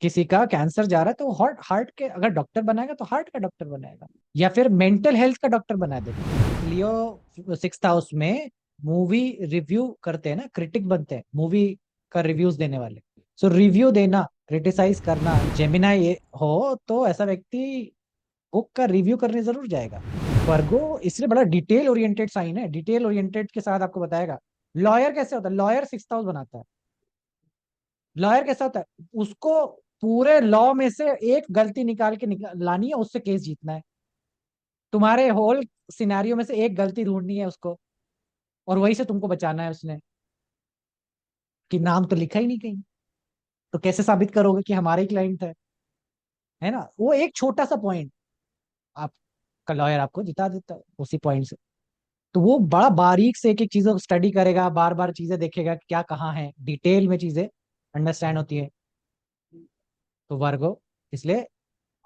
किसी का कैंसर जा रहा है तो हार्ट हार्ट के अगर डॉक्टर बनाएगा तो हार्ट का डॉक्टर बनाएगा, या फिर मेंटल हेल्थ का डॉक्टर बना देगा। लियो सिक्स हाउस में मूवी रिव्यू करते हैं ना, क्रिटिक बनते हैं मूवी का रिव्यूज देने वाले। सो रिव्यू देना, क्रिटिसाइज करना जेमिना ये हो तो ऐसा व्यक्ति बुक का रिव्यू करने जरूर जाएगा। वर्गो इसलिए बड़ा डिटेल ओरिएंटेड साइन है, डिटेल ओरिएंटेड के साथ आपको बताएगा। लॉयर कैसे होता है, लॉयर सिक्स हाउस बनाता है। लॉयर कैसा होता है, उसको पूरे लॉ में से एक गलती निकाल के लानी है, उससे केस जीतना है। तुम्हारे होल सिनेरियो में से एक गलती ढूंढनी है उसको, और वही से तुमको बचाना है उसने। कि नाम तो लिखा ही नहीं कहीं, तो कैसे साबित करोगे कि हमारे ही क्लाइंट है ना। वो एक छोटा सा पॉइंट आपका लॉयर आपको जिता देता है उसी पॉइंट से। तो वो बड़ा बारीक से एक एक चीजों को स्टडी करेगा, बार बार चीजें देखेगा कि क्या कहाँ है, डिटेल में चीजें अंडरस्टैंड होती है। तो वर्गो इसलिए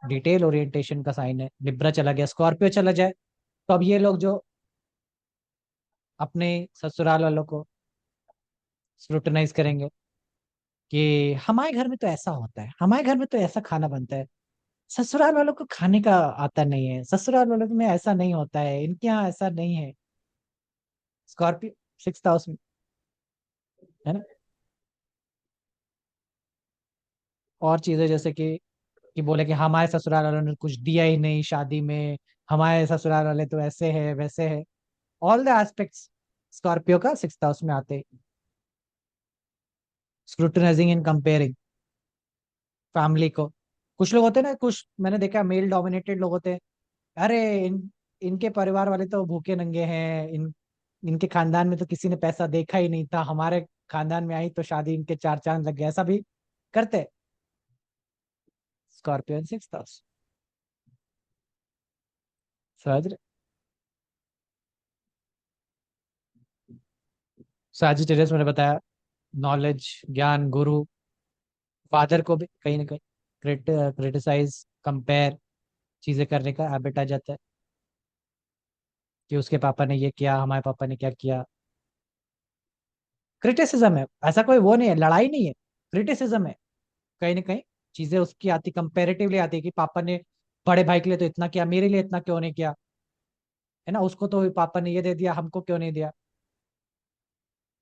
डिटेल ओरिएंटेशन का साइन है। लिब्रा चला गया, स्कॉर्पियो चला जाए तो अब ये लोग जो अपने ससुराल वालों को स्क्रूटनाइज करेंगे कि हमारे घर में तो ऐसा होता है, हमारे घर में तो ऐसा खाना बनता है, ससुराल वालों को खाने का आता नहीं है, ससुराल वालों में ऐसा नहीं होता है, इनके यहाँ ऐसा नहीं है। स्कॉर्पियो सिक्स हाउस में, है ना। और चीजें जैसे कि बोले कि हमारे ससुराल वालों ने कुछ दिया ही नहीं शादी में, हमारे ससुराल वाले तो ऐसे है वैसे है। ऑल द एस्पेक्ट्स स्कॉर्पियो का सिक्स हाउस में आते, स्क्रूटनाइजिंग इन कंपेयरिंग फैमिली को। कुछ लोग होते हैं ना, कुछ मैंने देखा मेल डोमिनेटेड लोग होते हैं। अरे इनके परिवार वाले तो भूखे नंगे हैं, इनके खानदान में तो किसी ने पैसा देखा ही नहीं था, हमारे खानदान में आई तो शादी इनके चार चांद लग गए, ऐसा भी करते। स्कॉर्पियन सिक्स हाउस, समझ रहे। साजिटेरियस मैंने बताया, नॉलेज ज्ञान गुरु, फादर को भी कहीं ना कहीं क्रिटिसाइज कंपेयर चीजें करने का हैबिट आ जाता है कि उसके पापा ने ये किया, हमारे पापा ने क्या किया। क्रिटिसिज्म है, ऐसा कोई वो नहीं है, लड़ाई नहीं है, क्रिटिसिज्म है। कहीं ना कहीं चीजें उसकी आती, कंपेरेटिवली आती है कि पापा ने बड़े भाई के लिए तो इतना किया, मेरे लिए इतना क्यों नहीं किया, है ना। उसको तो पापा ने ये दे दिया, हमको क्यों नहीं दिया।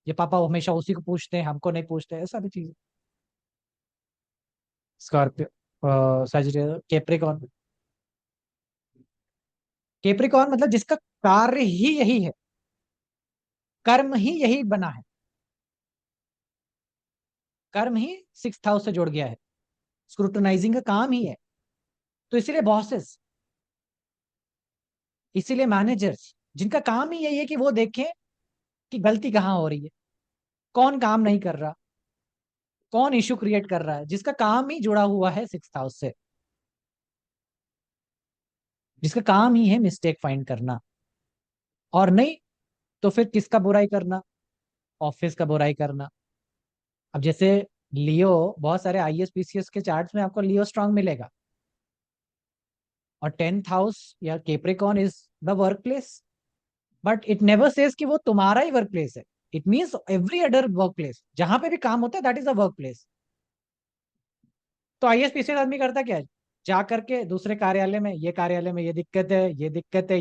ये पापा हमेशा उसी को पूछते हैं, हमको नहीं पूछते, ऐसा भी चीज। Scorpio Sagittarius Capricorn. कैप्रिकॉर्न मतलब जिसका कार्य ही यही है, कर्म ही यही बना है, कर्म ही सिक्स हाउस से जुड़ गया है, स्क्रूटनाइजिंग का काम ही है। तो इसीलिए बॉसेस, इसीलिए मैनेजर्स, जिनका काम ही यही है कि वो देखें कि गलती कहाँ हो रही है, कौन काम नहीं कर रहा, कौन इशू क्रिएट कर रहा है, जिसका काम ही जुड़ा हुआ है सिक्स हाउस से, जिसका काम ही है मिस्टेक फाइंड करना। और नहीं तो फिर किसका बुराई करना, ऑफिस का बुराई करना। अब जैसे लियो, बहुत सारे आईएएस पीसीएस के चार्ट्स में आपको लियो स्ट्रांग मिलेगा, और टेंथ हाउस या Capricorn is the work place. But it never says कि वो तुम्हारा ही वर्क प्लेस है। It means every other work place, जहां पे भी काम होता है that is a work place. तो आईएएस पीसीएस आदमी करता क्या है, जा करके दूसरे कार्यालय में, ये कार्यालय में ये दिक्कत है, ये दिक्कत है,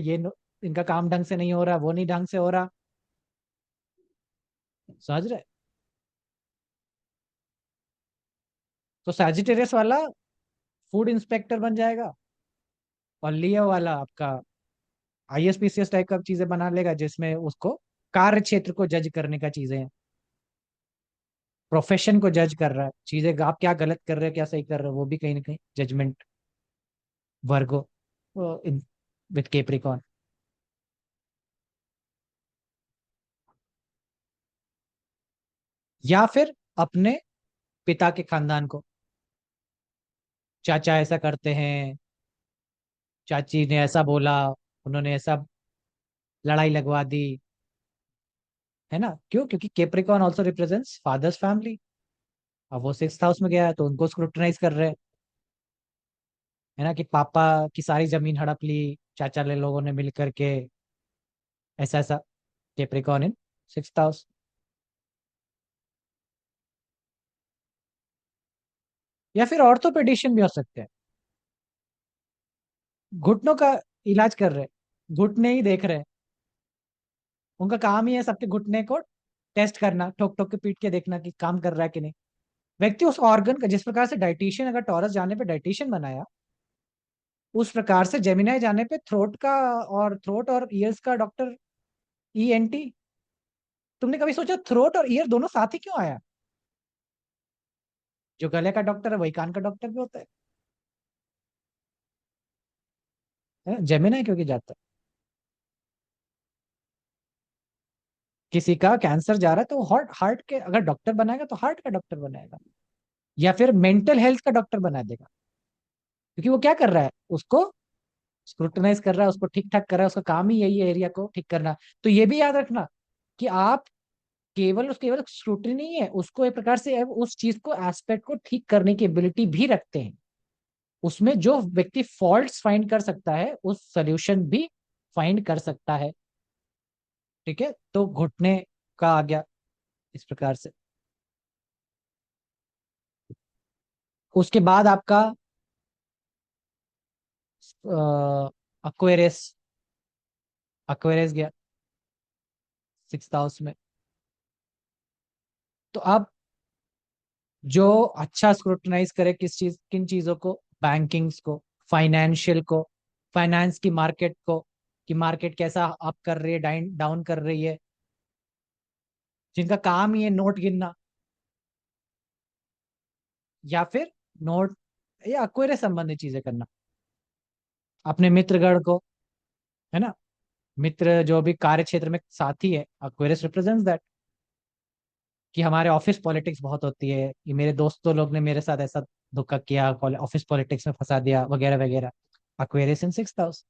इनका काम ढंग से नहीं हो रहा, वो नहीं ढंग से हो रहा। समझ रहे। तो सैजिटेरियस वाला फूड इंस्पेक्टर बन जाएगा, और लियो वाला आपका आईएसपीसीएस टाइप का चीजें बना लेगा, जिसमें उसको कार्य क्षेत्र को जज करने का चीजें हैं, प्रोफेशन को जज कर रहा है, चीजें आप क्या गलत कर रहे हो क्या सही कर रहे हो, वो भी कहीं ना कहीं जजमेंट। Virgo with Capricorn. या फिर अपने पिता के खानदान को, चाचा ऐसा करते हैं, चाची ने ऐसा बोला, उन्होंने ऐसा लड़ाई लगवा दी, है ना। क्यों, क्योंकि Capricorn also represents father's family. अब वो सिक्स हाउस में गया है तो उनको स्क्रूटनाइज कर रहे हैं, है ना, कि पापा की सारी जमीन हड़प ली चाचा ले लोगों ने मिल करके, ऐसा ऐसा। Capricorn in six house. या फिर ऑर्थोपेडिशियन भी हो सकते हैं, घुटनों का इलाज कर रहे हैं, घुटने ही देख रहे हैं। उनका काम ही है सबके घुटने को टेस्ट करना, ठोक ठोक के पीट के देखना कि काम कर रहा है कि नहीं। व्यक्ति उस ऑर्गन का, जिस प्रकार से डाइटिशियन अगर टॉरस जाने पे डाइटिशियन बनाया, उस प्रकार से जेमिनाई जाने पे थ्रोट का, और थ्रोट और ईयर्स का डॉक्टर, ईएनटी। तुमने कभी सोचा थ्रोट और ईयर दोनों साथ ही क्यों आया? जो गले का डॉक्टर है वही कान का डॉक्टर भी होता है, जेमिनाई क्योंकि जाता है। किसी का कैंसर जा रहा है तो हार्ट हार्ट के अगर डॉक्टर बनाएगा तो हार्ट का डॉक्टर बनाएगा, या फिर मेंटल हेल्थ का डॉक्टर बना देगा। क्योंकि वो क्या कर रहा है, उसको स्क्रूटनाइज कर रहा है, उसको ठीक ठाक कर रहा है, उसका काम ही यही है एरिया को ठीक करना। तो ये भी याद रखना कि आप केवल स्क्रूटनी नहीं है, उसको एक प्रकार से उस चीज को, एस्पेक्ट को ठीक करने की एबिलिटी भी रखते हैं। उसमें जो व्यक्ति फॉल्ट्स फाइंड कर सकता है उस सोल्यूशन भी फाइंड कर सकता है। ठीक है, तो घुटने का आ गया इस प्रकार से। उसके बाद आपका अक्वेरियस, अक्वेरियस गया सिक्स हाउस में। तो अब जो अच्छा स्क्रूटनाइज करे किस चीज, किन चीजों को, बैंकिंग्स को, फाइनेंशियल को, फाइनेंस की मार्केट को, कि मार्केट कैसा अप कर रही है, डाउन डाउन कर रही है, जिनका काम ही है नोट गिनना, या फिर नोट या अक्वेरियस संबंधित चीजें करना। अपने मित्रगण को, है ना, मित्र जो भी कार्य क्षेत्र में साथी है, अक्वेरियस रिप्रेजेंट्स दैट। कि हमारे ऑफिस पॉलिटिक्स बहुत होती है, कि मेरे दोस्तों लोग ने मेरे साथ ऐसा धोखा किया, ऑफिस पॉलिटिक्स में फंसा दिया, वगैरह वगैरह। अक्वेरियस इन सिक्स हाउस,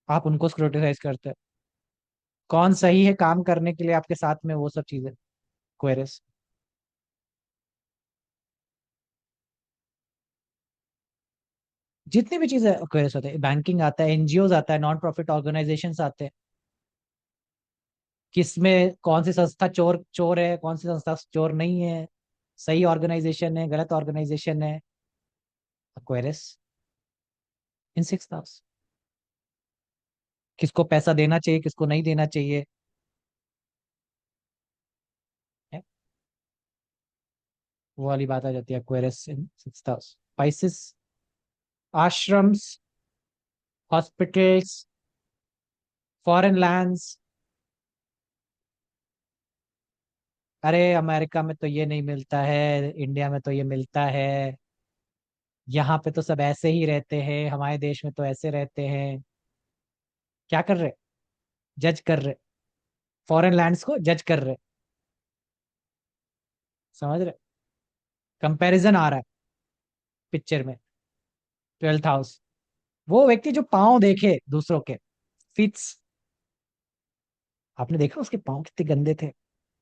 आप उनको स्क्रूटिनाइज करते हैं। कौन सही है काम करने के लिए आपके साथ में, वो सब चीजें, क्वेरियस। जितनी भी चीजें क्वेरियस होते हैं, बैंकिंग आता है, एनजीओज आता है, नॉन प्रॉफिट ऑर्गेनाइजेशन आते हैं। किसमें कौन सी संस्था चोर चोर है, कौन सी संस्था चोर नहीं है, सही ऑर्गेनाइजेशन है, गलत ऑर्गेनाइजेशन है, क्वेरियस इन सिक्स हाउस। किसको पैसा देना चाहिए, किसको नहीं देना चाहिए, है? वो वाली बात आ जाती है, क्वेरियस in six house. Spices, ashrams, hospitals, foreign lands. अरे अमेरिका में तो ये नहीं मिलता है, इंडिया में तो ये मिलता है, यहाँ पे तो सब ऐसे ही रहते हैं, हमारे देश में तो ऐसे रहते हैं। क्या कर रहे? जज कर रहे, फॉरेन लैंड्स को जज कर रहे। समझ रहे? कंपैरिजन आ रहा है पिक्चर में। ट्वेल्थ हाउस, वो व्यक्ति जो पाँव देखे दूसरों के, फिट्स। आपने देखा उसके पाँव कितने गंदे थे,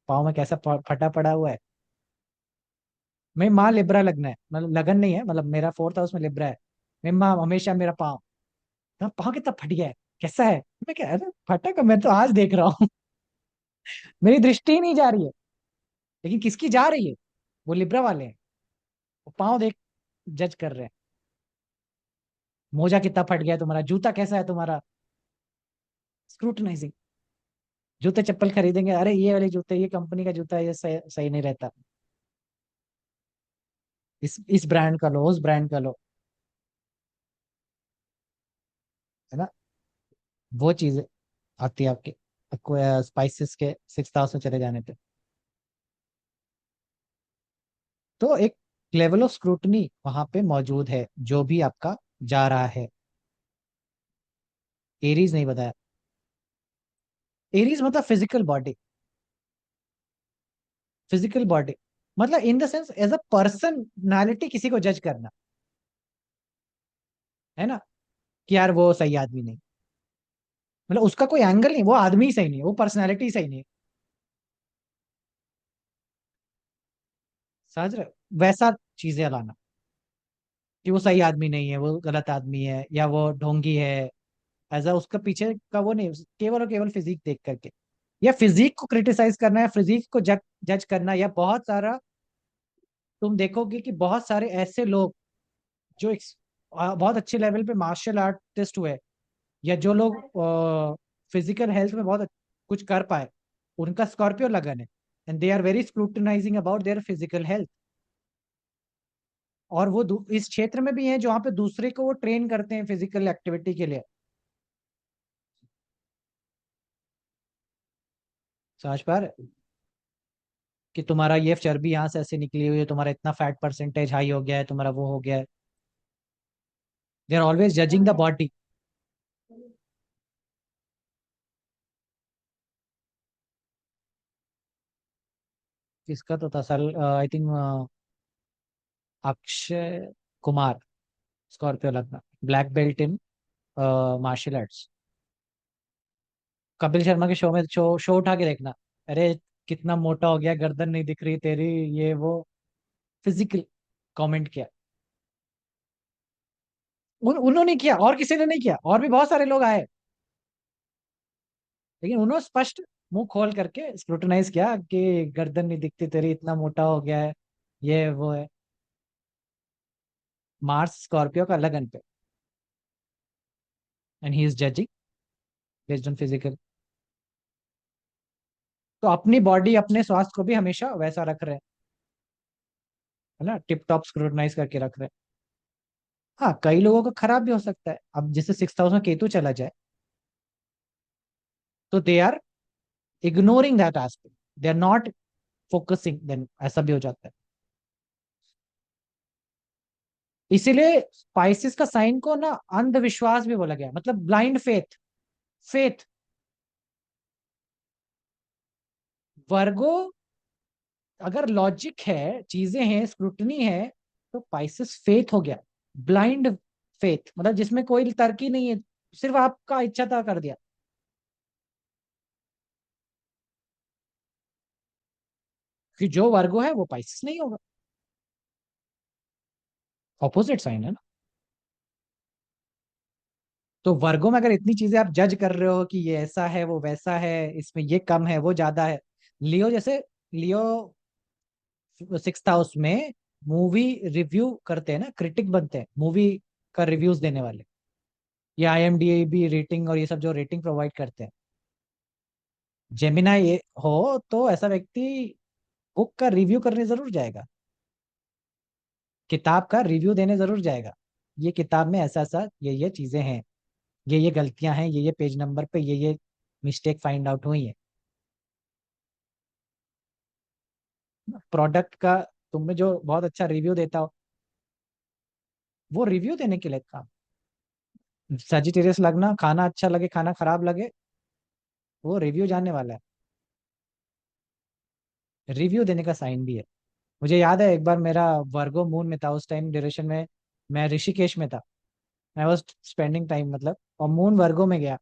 पाँव में कैसा फटा पड़ा हुआ है। मैं माँ लिब्रा लगना है, मतलब लगन नहीं है, मतलब मेरा फोर्थ हाउस में लिब्रा है। मैं माँ हमेशा मेरा पाँव, "हाँ, पाँव कितना फट गया है, कैसा है?" मैं क्या, अरे फटा का मैं तो आज देख रहा हूँ। मेरी दृष्टि ही नहीं जा रही है, लेकिन किसकी जा रही है? वो लिब्रा वाले हैं, वो पाँव देख जज कर रहे हैं। मोजा कितना फट गया है तुम्हारा, जूता कैसा है तुम्हारा, स्क्रूटनाइजिंग। जूते चप्पल खरीदेंगे, अरे ये वाले जूते, ये कंपनी का जूता है, ये सही, सही नहीं रहता, इस ब्रांड का लो, उस ब्रांड का लो, है ना। वो चीजें आती है आपके स्पाइसेस के सिक्स हाउस में चले जाने पे। तो एक लेवल ऑफ स्क्रूटनी वहां पे मौजूद है, जो भी आपका जा रहा है। एरीज नहीं बताया। एरीज मतलब फिजिकल बॉडी, फिजिकल बॉडी, मतलब in the sense as a personality किसी को जज करना, है ना, कि यार वो सही आदमी नहीं, मतलब उसका कोई एंगल नहीं, वो आदमी ही सही नहीं है, वो पर्सनैलिटी सही नहीं है। समझ रहे हो? वैसा चीजें लाना, कि वो सही आदमी नहीं है, वो गलत आदमी है, या वो ढोंगी है, ऐसा उसका पीछे का वो नहीं, केवल और केवल फिजिक देख करके, या फिजिक को क्रिटिसाइज करना, या फिजिक को जज जज करना, या बहुत सारा तुम देखोगे कि बहुत सारे ऐसे लोग जो बहुत अच्छे लेवल पे मार्शल आर्टिस्ट हुए, या जो लोग फिजिकल हेल्थ में बहुत कुछ कर पाए, उनका स्कॉर्पियो लगन है। And they are very scrutinizing about their physical health. और वो इस क्षेत्र में भी है जहाँ पे दूसरे को वो ट्रेन करते हैं फिजिकल एक्टिविटी के लिए। समझ पा रहे? कि तुम्हारा ये चर्बी यहाँ से ऐसे निकली हुई है, तुम्हारा इतना फैट परसेंटेज हाई हो गया है, तुम्हारा वो हो गया है। They are always judging the body. किसका तो था सल, I think Akshay Kumar. Scorpio लगना, black belt in martial arts. Kapil Sharma के शो में शो उठा के देखना। अरे कितना मोटा हो गया, गर्दन नहीं दिख रही तेरी, ये वो, फिजिकल कमेंट किया। उन्होंने किया, और किसी ने नहीं किया, और भी बहुत सारे लोग आए, लेकिन उन्होंने स्पष्ट मुंह खोल करके स्क्रूटनाइज किया कि गर्दन नहीं दिखती तेरी, इतना मोटा हो गया है, ये वो है। मार्स स्कॉर्पियो का लगन पे, and he is judging based on physical. तो अपनी बॉडी, अपने स्वास्थ्य को भी हमेशा वैसा रख रहे हैं, है ना, टिप टॉप स्क्रूटनाइज करके रख रहे हैं। हाँ, कई लोगों का खराब भी हो सकता है। अब जैसे 6 हाउस में केतु चला जाए, तो they are ignoring that aspect, they are not focusing, then ऐसा भी हो जाता है। इसीलिए स्पाइसिस का साइन को ना अंधविश्वास भी बोला गया, मतलब ब्लाइंड फेथ। फेथ, वर्गो, अगर लॉजिक है, चीजें हैं, स्क्रूटनी है, तो पाइसेस फेथ हो गया। ब्लाइंड फेथ मतलब जिसमें कोई तर्क ही नहीं है, सिर्फ आपका इच्छा था कर दिया। कि जो वर्गो है वो पाइसेस नहीं होगा, ऑपोजिट साइन है ना। तो वर्गो में अगर इतनी चीजें आप जज कर रहे हो कि ये ऐसा है, वो वैसा है, इसमें ये कम है, वो ज्यादा है। लियो जैसे, लियो 6 हाउस में मूवी रिव्यू करते हैं ना, क्रिटिक बनते हैं मूवी का रिव्यूज देने वाले, या IMDb रेटिंग और ये सब जो रेटिंग प्रोवाइड करते हैं। जेमिनाई ये हो, तो ऐसा व्यक्ति बुक का रिव्यू करने जरूर जाएगा, किताब का रिव्यू देने जरूर जाएगा। ये किताब में ऐसा ऐसा ये चीजें हैं, ये गलतियां हैं, ये पेज नंबर पे ये मिस्टेक फाइंड आउट हुई है। प्रोडक्ट का तुम में जो बहुत अच्छा रिव्यू देता हो, वो रिव्यू देने के लिए काम। सजिटेरियस लगना, खाना अच्छा लगे खाना खराब लगे, वो रिव्यू जानने वाला है। रिव्यू देने का साइन भी है। मुझे याद है एक बार मेरा वर्गो मून में था, उस टाइम ड्यूरेशन में मैं ऋषिकेश में था। आई वॉज स्पेंडिंग टाइम मतलब, और मून वर्गो में गया।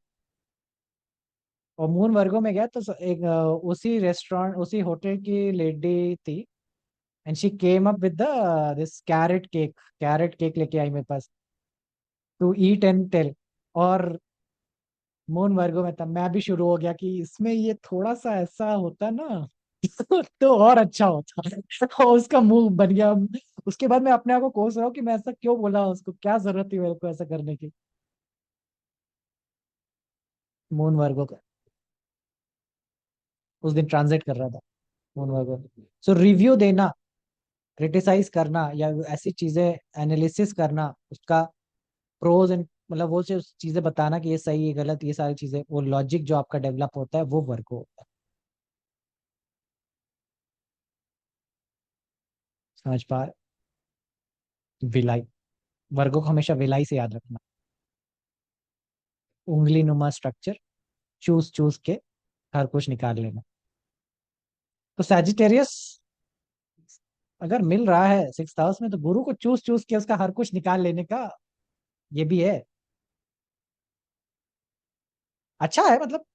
और मून वर्गो में गया तो एक उसी रेस्टोरेंट, उसी होटल की लेडी थी, and she came up with the this carrot cake. Carrot cake लेके आई मेरे पास, टू ईट एंड टेल। और मून वर्गो में था, मैं भी शुरू हो गया कि इसमें ये थोड़ा सा ऐसा होता ना तो और अच्छा होता। और उसका मुंह बन गया। उसके बाद मैं अपने आप को कोस रहा हूँ कि मैं ऐसा क्यों बोला, उसको क्या जरूरत थी मेरे को ऐसा करने की। मून वर्गो का उस दिन ट्रांजिट कर रहा था, मून वर्गो। सो रिव्यू देना, क्रिटिसाइज करना, या ऐसी चीजें एनालिसिस करना, उसका प्रोज एंड, मतलब वो जो चीजें बताना कि ये सही, ये गलत, ये सारी चीजें, वो लॉजिक जो आपका डेवलप होता है, वो वर्गो होता है। समझ पा रहे? विलाई, वर्गो को हमेशा विलाई से याद रखना। उंगली नुमा स्ट्रक्चर, चूस चूस के हर कुछ निकाल लेना। तो सैजिटेरियस अगर मिल रहा है 6 हाउस में, तो गुरु को चूस चूस के उसका हर कुछ निकाल लेने का ये भी है। अच्छा है मतलब,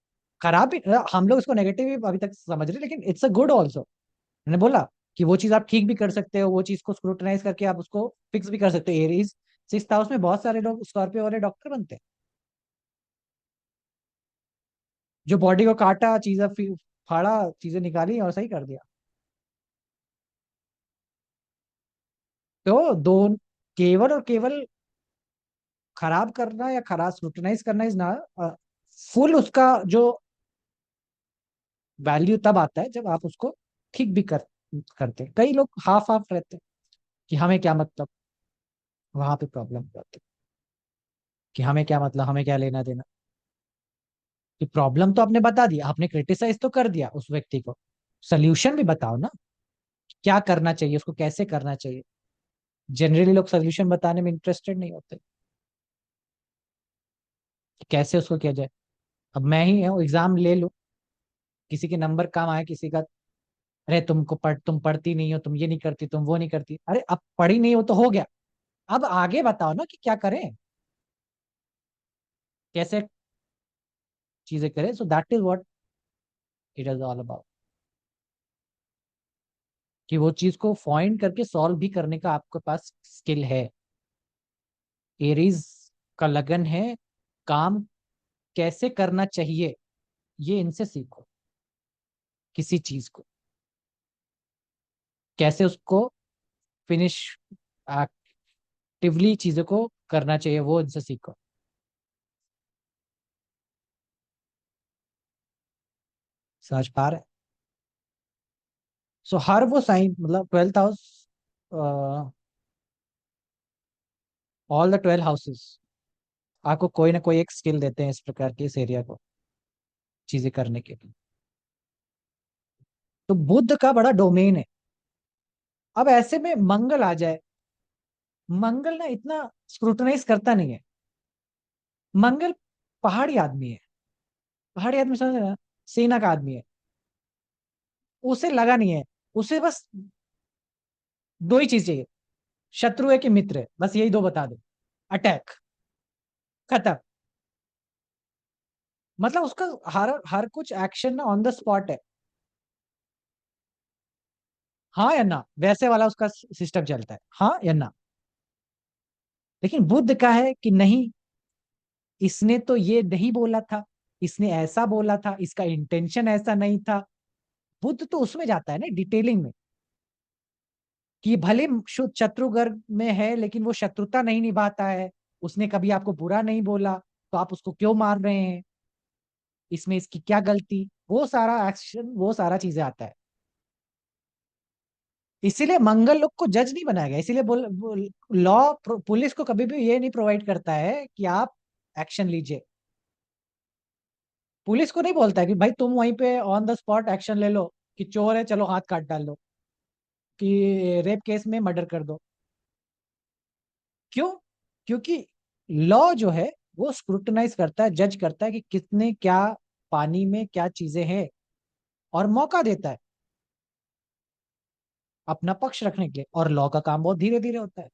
खराब भी, हम लोग इसको नेगेटिव ही अभी तक समझ रहे हैं, लेकिन इट्स अ गुड ऑल्सो। मैंने बोला कि वो चीज आप ठीक भी कर सकते हो, वो चीज को स्क्रूटनाइज करके आप उसको फिक्स भी कर सकते हो। एरीज 6 हाउस में बहुत सारे लोग स्कॉर्पियो वाले डॉक्टर बनते हैं, जो बॉडी को काटा, चीजें फाड़ा, चीजें निकाली और सही कर दिया। तो दो, केवल और केवल खराब करना या खराब स्क्रूटनाइज करना इज ना, फुल उसका जो वैल्यू तब आता है जब आप उसको ठीक भी करते हैं। कई लोग हाफ हाफ रहते हैं कि हमें क्या मतलब, वहां पे प्रॉब्लम होती है कि हमें क्या मतलब, हमें क्या लेना देना। कि प्रॉब्लम तो आपने बता दिया, आपने क्रिटिसाइज तो कर दिया उस व्यक्ति को, सोल्यूशन भी बताओ ना, क्या करना चाहिए उसको, कैसे करना चाहिए। जनरली लोग सोल्यूशन बताने में इंटरेस्टेड नहीं होते कि कैसे उसको किया जाए। अब मैं ही एग्जाम ले लूं, किसी के नंबर कम आए, किसी का, अरे तुम पढ़ती नहीं हो, तुम ये नहीं करती, तुम वो नहीं करती। अरे अब पढ़ी नहीं हो तो हो गया, अब आगे बताओ ना कि क्या करें, कैसे चीजें करें। So that is what it is all about, कि वो चीज को फाइंड करके सॉल्व भी करने का आपके पास स्किल है। एरीज का लगन है, काम कैसे करना चाहिए ये इनसे सीखो। किसी चीज को कैसे उसको फिनिश, एक्टिवली चीजों को करना चाहिए, वो इनसे सीखो। समझ पा रहे? सो हर वो साइन, मतलब 12th house, all the 12 houses आपको कोई ना कोई एक स्किल देते हैं इस प्रकार के, इस एरिया को चीजें करने के लिए। तो बुद्ध का बड़ा डोमेन है। अब ऐसे में मंगल आ जाए, मंगल ना इतना स्क्रूटनाइज करता नहीं है। मंगल पहाड़ी आदमी है, पहाड़ी आदमी समझ रहे हैं ना? सेना का आदमी है, उसे लगा नहीं है, उसे बस दो ही चीज चाहिए, शत्रु है कि मित्र है, बस यही दो बता दो, अटैक, खत्म। मतलब उसका हर हर कुछ एक्शन ना ऑन द स्पॉट है, हाँ या ना, वैसे वाला उसका सिस्टम चलता है, हाँ या ना। लेकिन बुद्ध का है कि नहीं, इसने तो ये नहीं बोला था, इसने ऐसा बोला था, इसका इंटेंशन ऐसा नहीं था। बुद्ध तो उसमें जाता है ना, डिटेलिंग में, कि भले शुद्ध शत्रु गर्ग में है लेकिन वो शत्रुता नहीं निभाता है, उसने कभी आपको बुरा नहीं बोला, तो आप उसको क्यों मार रहे हैं, इसमें इसकी क्या गलती, वो सारा एक्शन, वो सारा चीजें आता है। इसीलिए मंगल लोग को जज नहीं बनाया गया, इसीलिए लॉ पुलिस को कभी भी ये नहीं प्रोवाइड करता है कि आप एक्शन लीजिए। पुलिस को नहीं बोलता है कि भाई तुम वहीं पे ऑन द स्पॉट एक्शन ले लो, कि चोर है चलो हाथ काट डाल दो, कि रेप केस में मर्डर कर दो। क्यों? क्योंकि लॉ जो है वो स्क्रूटनाइज करता है, जज करता है कि कितने क्या पानी में क्या चीजें हैं, और मौका देता है अपना पक्ष रखने के लिए। और लॉ का काम बहुत धीरे धीरे होता है,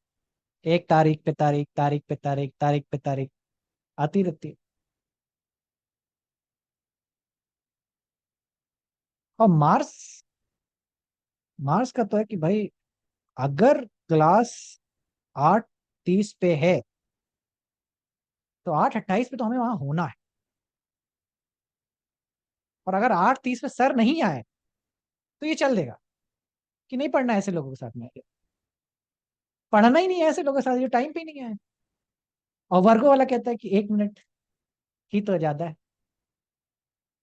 एक तारीख पे तारीख, तारीख पे तारीख, तारीख पे तारीख आती रहती है। और मार्स, मार्स का तो है कि भाई अगर क्लास 8:30 पे है तो 8:28 पे तो हमें वहां होना है। और अगर 8:30 पे सर नहीं आए तो ये चल देगा कि नहीं पढ़ना है ऐसे लोगों के साथ में, पढ़ना ही नहीं है ऐसे लोगों के साथ, जो टाइम पे ही नहीं है। और वर्गो वाला कहता है कि 1 मिनट ही तो ज्यादा है,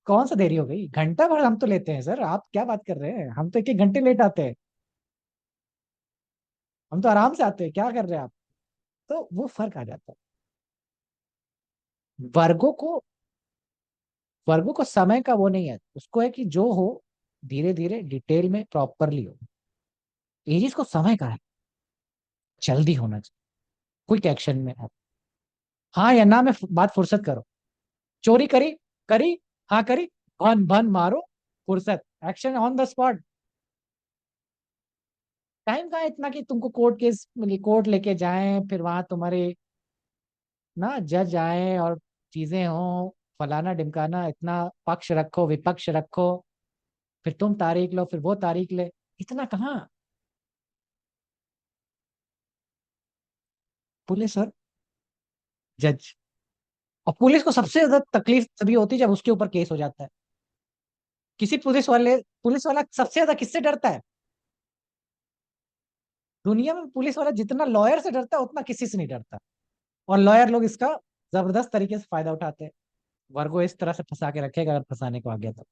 कौन सा देरी हो गई, घंटा भर हम तो लेते हैं सर, आप क्या बात कर रहे हैं, हम तो 1-1 घंटे लेट आते हैं, हम तो आराम से आते हैं, क्या कर रहे हैं आप। तो वो फर्क आ जाता है। वर्गो को, वर्गो को समय का वो नहीं है, उसको है कि जो हो धीरे धीरे डिटेल में प्रॉपरली हो। एजिस को समय का है, जल्दी होना चाहिए, क्विक एक्शन में है। हाँ या ना में बात फुर्सत करो, चोरी करी, करी, हाँ करी, भन भन मारो, फुर्सत, action on the spot. Time कहाँ है इतना कि तुमको कोर्ट केस, कोर्ट लेके जाएं, फिर वहां तुम्हारे ना जज आए और चीजें हों, फलाना ढिमकाना, इतना पक्ष रखो विपक्ष रखो, फिर तुम तारीख लो, फिर वो तारीख ले, इतना कहाँ। पुलिस और जज, और पुलिस को सबसे ज्यादा तकलीफ तभी होती है जब उसके ऊपर केस हो जाता है। किसी पुलिस वाले, पुलिस वाला सबसे ज्यादा किससे डरता है? दुनिया में पुलिस वाला जितना लॉयर से डरता है उतना किसी से नहीं डरता, और लॉयर लोग इसका जबरदस्त तरीके से फायदा उठाते हैं। वर्गो इस तरह से फंसा के रखेगा अगर फंसाने को आ गया तो।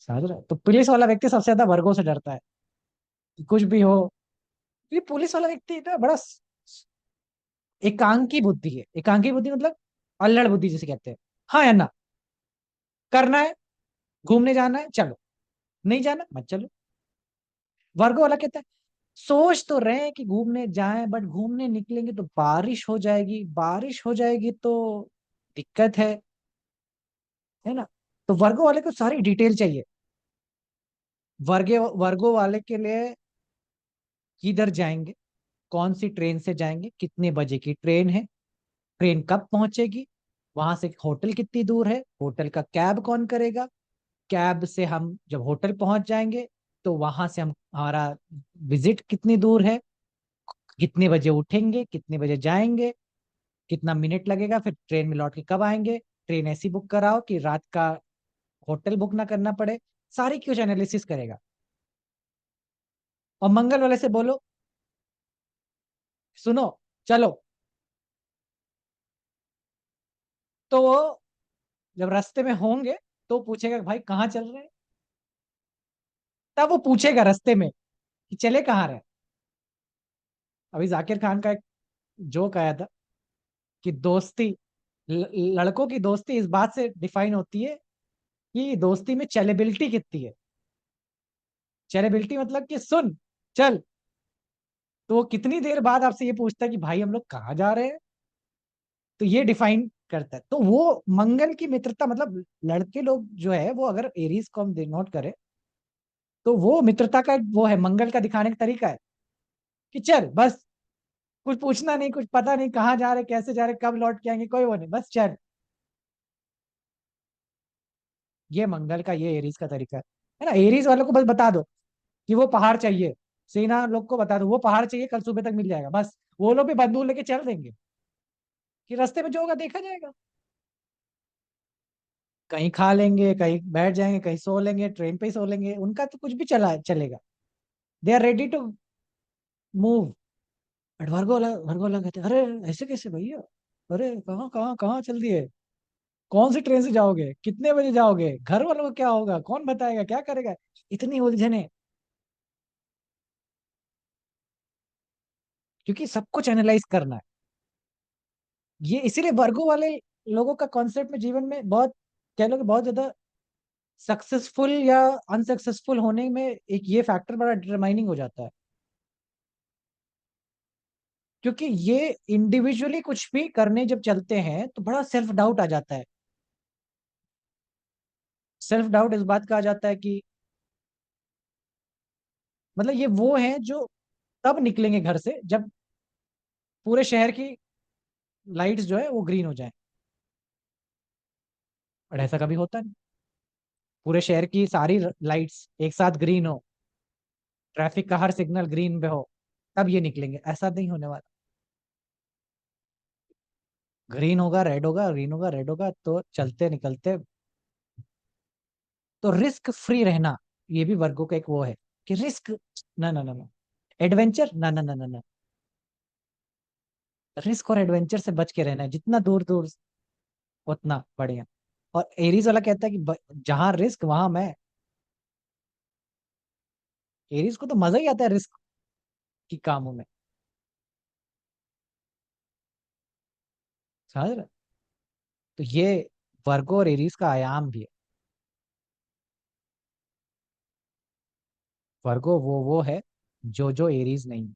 समझ रहे हो? तो पुलिस वाला व्यक्ति सबसे ज्यादा वर्गो से डरता है कि कुछ भी हो। ये पुलिस वाला व्यक्ति ना बड़ा एकांकी बुद्धि है। एकांकी बुद्धि मतलब अल्लड़ बुद्धि जिसे कहते हैं। हाँ या ना, करना है, घूमने जाना है चलो, नहीं जाना मत चलो। वर्गो वाला कहता है सोच तो रहे हैं कि घूमने जाएं, बट घूमने निकलेंगे तो बारिश हो जाएगी, बारिश हो जाएगी तो दिक्कत है ना। तो वर्गो वाले को सारी डिटेल चाहिए। वर्गो वाले के लिए किधर जाएंगे, कौन सी ट्रेन से जाएंगे, कितने बजे की ट्रेन है, ट्रेन कब पहुंचेगी, वहां से होटल कितनी दूर है, होटल का कैब कौन करेगा, कैब से हम जब होटल पहुंच जाएंगे तो वहां से हम हमारा विजिट कितनी दूर है, कितने बजे उठेंगे, कितने बजे जाएंगे, कितना मिनट लगेगा, फिर ट्रेन में लौट के कब आएंगे, ट्रेन ऐसी बुक कराओ कि रात का होटल बुक ना करना पड़े। सारी कुछ एनालिसिस करेगा। और मंगल वाले से बोलो सुनो चलो, तो वो जब रास्ते में होंगे तो पूछेगा भाई कहाँ चल रहे हैं। तब वो पूछेगा रास्ते में कि चले कहाँ रहे। अभी जाकिर खान का एक जोक आया था कि दोस्ती, लड़कों की दोस्ती इस बात से डिफाइन होती है कि दोस्ती में चलेबिलिटी कितनी है। चलेबिलिटी मतलब कि सुन चल, तो वो कितनी देर बाद आपसे ये पूछता है कि भाई हम लोग कहाँ जा रहे हैं। तो ये डिफाइन करता है। तो वो मंगल की मित्रता मतलब लड़के लोग जो है वो अगर एरीज को हम नोट करें तो वो मित्रता का वो है, मंगल का दिखाने का तरीका है कि चल बस, कुछ पूछना नहीं, कुछ पता नहीं कहाँ जा रहे, कैसे जा रहे, कब लौट के आएंगे, कोई वो नहीं, बस चल। ये मंगल का, ये एरीज का तरीका है ना। एरीज वालों को बस बता दो कि वो पहाड़ चाहिए, सेना लोग को बता दो वो पहाड़ चाहिए, कल सुबह तक मिल जाएगा, बस वो लोग भी बंदूक लेके चल देंगे कि रास्ते में जो होगा देखा जाएगा। कहीं खा लेंगे, कहीं बैठ जाएंगे, कहीं सो लेंगे, ट्रेन पे ही सो लेंगे, उनका तो कुछ भी चलेगा। They are ready to move. But Virgo वाला कहते हैं, अरे ऐसे कैसे भैया, अरे कहाँ कहाँ कहाँ चल दिए, कौन सी ट्रेन से जाओगे, कितने बजे जाओगे, घर वालों को क्या होगा, कौन बताएगा, क्या करेगा, इतनी उलझने। क्योंकि सब कुछ एनालाइज करना है। ये इसीलिए वर्गो वाले लोगों का कॉन्सेप्ट में जीवन में बहुत, कह लो कि बहुत ज्यादा सक्सेसफुल या अनसक्सेसफुल होने में एक ये फैक्टर बड़ा डिटरमाइनिंग हो जाता है। क्योंकि ये इंडिविजुअली कुछ भी करने जब चलते हैं तो बड़ा सेल्फ डाउट आ जाता है। सेल्फ डाउट इस बात का आ जाता है कि मतलब ये वो हैं जो तब निकलेंगे घर से जब पूरे शहर की लाइट्स जो है वो ग्रीन हो जाए। और ऐसा कभी होता नहीं। पूरे शहर की सारी लाइट्स एक साथ ग्रीन हो, ट्रैफिक का हर सिग्नल ग्रीन पे हो, तब ये निकलेंगे, ऐसा नहीं होने वाला। ग्रीन होगा रेड होगा, ग्रीन होगा रेड होगा, तो चलते निकलते। तो रिस्क फ्री रहना, ये भी वर्गों का एक वो है कि रिस्क, ना ना ना ना, एडवेंचर ना ना ना ना ना, रिस्क और एडवेंचर से बच के रहना है जितना दूर दूर उतना बढ़िया। और एरीज वाला कहता है कि जहां रिस्क वहां मैं। एरीज को तो मजा ही आता है रिस्क की कामों में। समझ रहे? तो ये वर्गो और एरीज का आयाम भी है। वर्गो वो है जो एरीज नहीं।